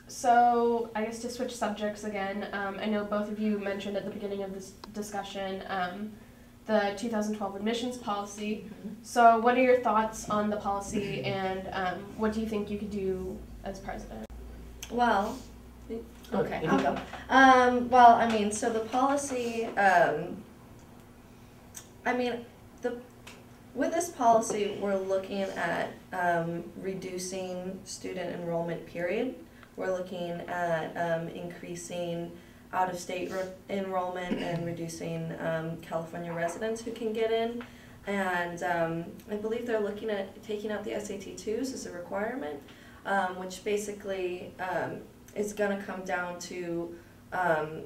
So I guess to switch subjects again, I know both of you mentioned at the beginning of this discussion the 2012 admissions policy. So what are your thoughts on the policy, and what do you think you could do as president? Well, okay, I'll go. Well, I mean, so the policy, with this policy, we're looking at reducing student enrollment, period. We're looking at increasing out-of-state enrollment and reducing California residents who can get in. And I believe they're looking at taking out the SAT-2s as a requirement, which basically is going to come down to the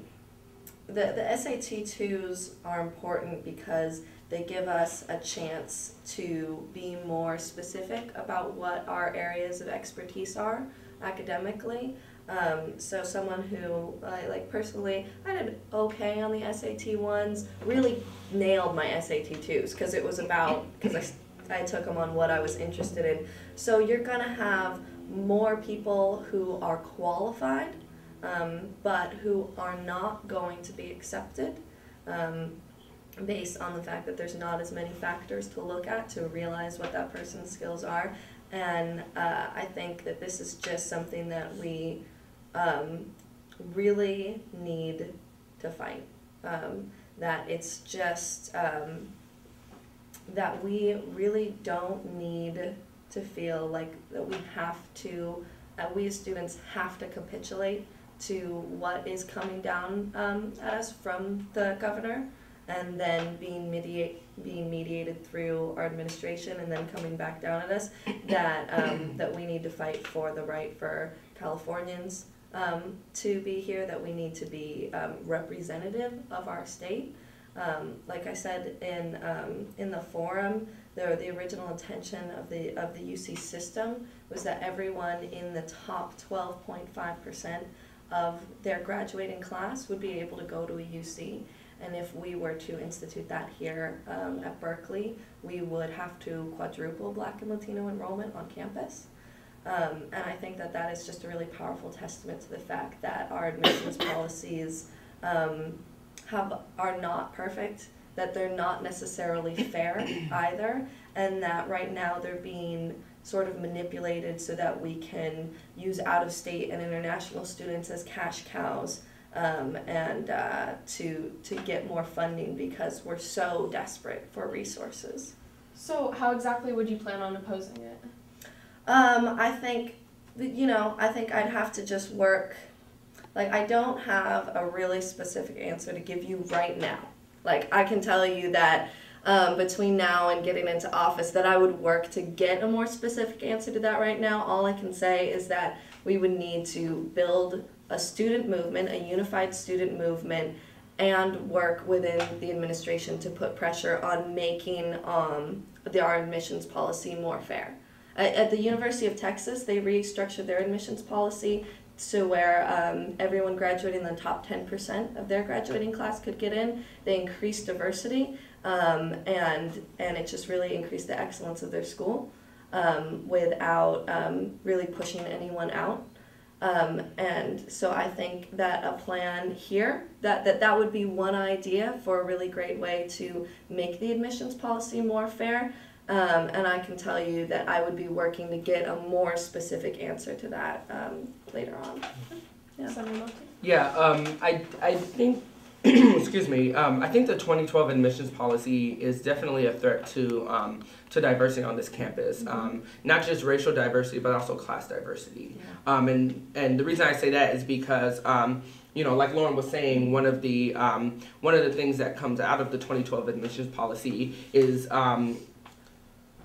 SAT-2s are important because they give us a chance to be more specific about what our areas of expertise are academically. So someone who, like personally, I did okay on the SAT ones, really nailed my SAT-2s because it was about, because I took them on what I was interested in. So you're going to have more people who are qualified, but who are not going to be accepted based on the fact that there's not as many factors to look at to realize what that person's skills are. And I think that this is just something that we really need to fight. That it's just that we really don't need to feel like that we have to, we as students have to capitulate to what is coming down at us from the governor, and then being mediated through our administration and then coming back down at us, that that we need to fight for the right for Californians to be here, that we need to be representative of our state. Like I said in the forum, the original intention of the UC system was that everyone in the top 12.5% of their graduating class would be able to go to a UC. And if we were to institute that here at Berkeley, we would have to quadruple Black and Latino enrollment on campus. And I think that that is just a really powerful testament to the fact that our admissions policies are not perfect, that they're not necessarily fair either, and that right now they're being sort of manipulated so that we can use out-of-state and international students as cash cows, and to get more funding because we're so desperate for resources. So how exactly would you plan on opposing it? I think, I think I'd have to just work, like I don't have a really specific answer to give you right now. Like I can tell you that between now and getting into office that I would work to get a more specific answer to that right now. All I can say is that we would need to build a student movement, a unified student movement, and work within the administration to put pressure on making our admissions policy more fair. At the University of Texas, they restructured their admissions policy to where everyone graduating in the top 10% of their graduating class could get in. They increased diversity, and it just really increased the excellence of their school without really pushing anyone out. And so I think that a plan here, that would be one idea for a really great way to make the admissions policy more fair. And I can tell you that I would be working to get a more specific answer to that later on. Yeah, I think, excuse me, I think the 2012 admissions policy is definitely a threat to diversity on this campus. Not just racial diversity, but also class diversity. Yeah. And the reason I say that is because like Lauren was saying, one of the things that comes out of the 2012 admissions policy is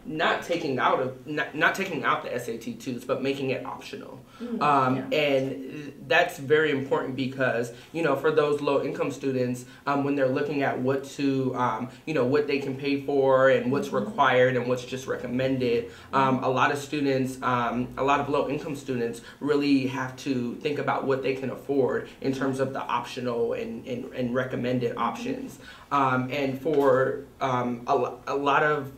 not taking out the SAT-2s, but making it optional. And that's very important because, for those low-income students, when they're looking at what to, what they can pay for and what's required and what's just recommended, a lot of low-income students really have to think about what they can afford in terms of the optional and recommended options. And for a lot of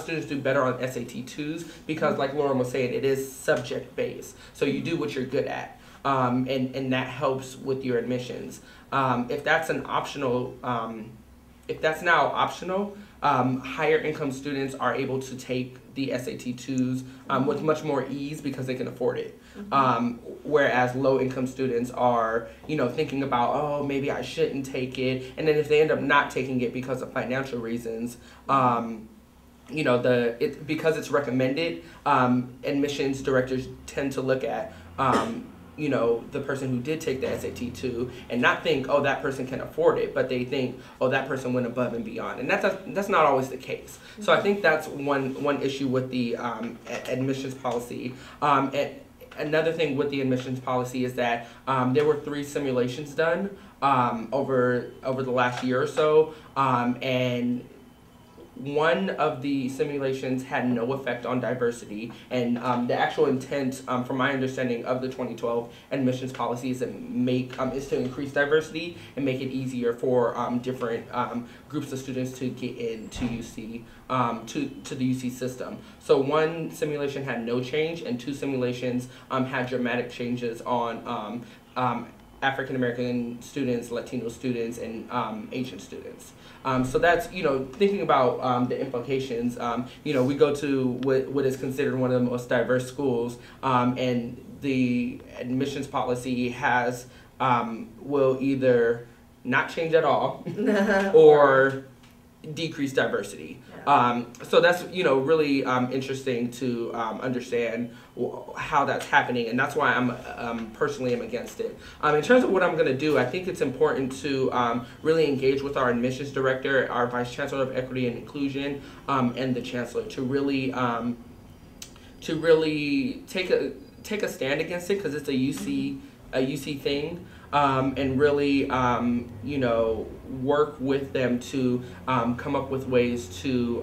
students students do better on SAT 2s because, like Lauren was saying, it is subject based. So you do what you're good at, and that helps with your admissions. If that's an optional, if that's now optional, higher income students are able to take the SAT 2s with much more ease because they can afford it. Whereas low income students are, thinking about, oh, maybe I shouldn't take it. And then if they end up not taking it because of financial reasons, because it's recommended, admissions directors tend to look at, the person who did take the SAT 2 and not think, oh, that person can afford it, but they think, oh, that person went above and beyond. And that's not always the case. So I think that's one issue with the admissions policy. And another thing with the admissions policy is that there were 3 simulations done over the last year or so, and one of the simulations had no effect on diversity, and the actual intent, from my understanding of the 2012 admissions policy, is to increase diversity and make it easier for different groups of students to get into UC, to the UC system. So one simulation had no change, and 2 simulations had dramatic changes on African American students, Latino students, and Asian students. So that's, thinking about the implications. We go to what is considered one of the most diverse schools, and the admissions policy will either not change at all or decrease diversity. So that's, really interesting to understand how that's happening, and that's why I'm personally am against it. In terms of what I'm going to do, I think it's important to really engage with our admissions director, our vice chancellor of equity and inclusion, and the chancellor to really take a stand against it, because it's a UC thing. And really, work with them to come up with ways to,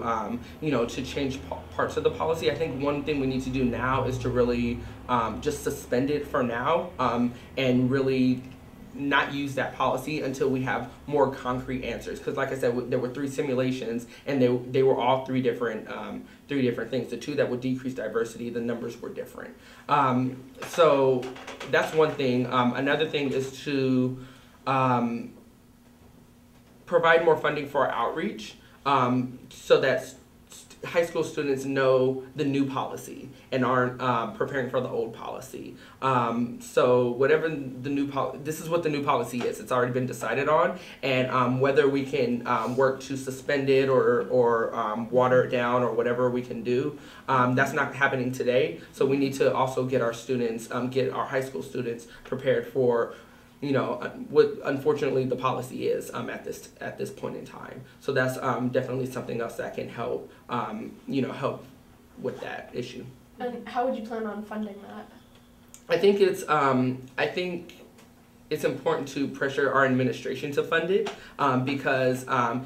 to change parts of the policy. I think one thing we need to do now is to really just suspend it for now, and really not use that policy until we have more concrete answers. Because, like I said, there were 3 simulations, and they were all 3 different things. The 2 that would decrease diversity, the numbers were different. So that's one thing. Another thing is to provide more funding for our outreach, so that high school students know the new policy and aren't preparing for the old policy. So whatever the new this is what the new policy is. It's already been decided on, and whether we can work to suspend it or water it down or whatever we can do, that's not happening today. So we need to also get our students, get our high school students prepared for what unfortunately the policy is at this point in time. So that's definitely something else that can help help with that issue. And how would you plan on funding that? I think it's important to pressure our administration to fund it, because I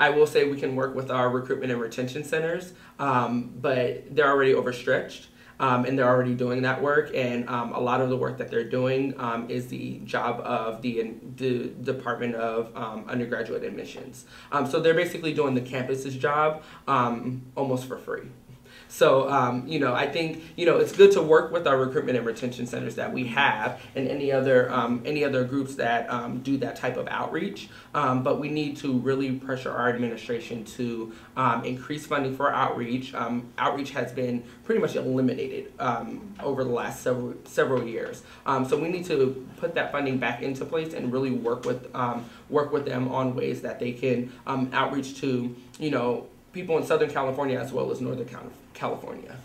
will say we can work with our recruitment and retention centers, but they're already overstretched. And they're already doing that work, and a lot of the work that they're doing is the job of the Department of Undergraduate Admissions. So they're basically doing the campus's job almost for free. So, I think, it's good to work with our recruitment and retention centers that we have, and any other groups that do that type of outreach. But we need to really pressure our administration to increase funding for outreach. Outreach has been pretty much eliminated over the last several years. So we need to put that funding back into place and really work with them on ways that they can outreach to, people in Southern California as well as Northern California.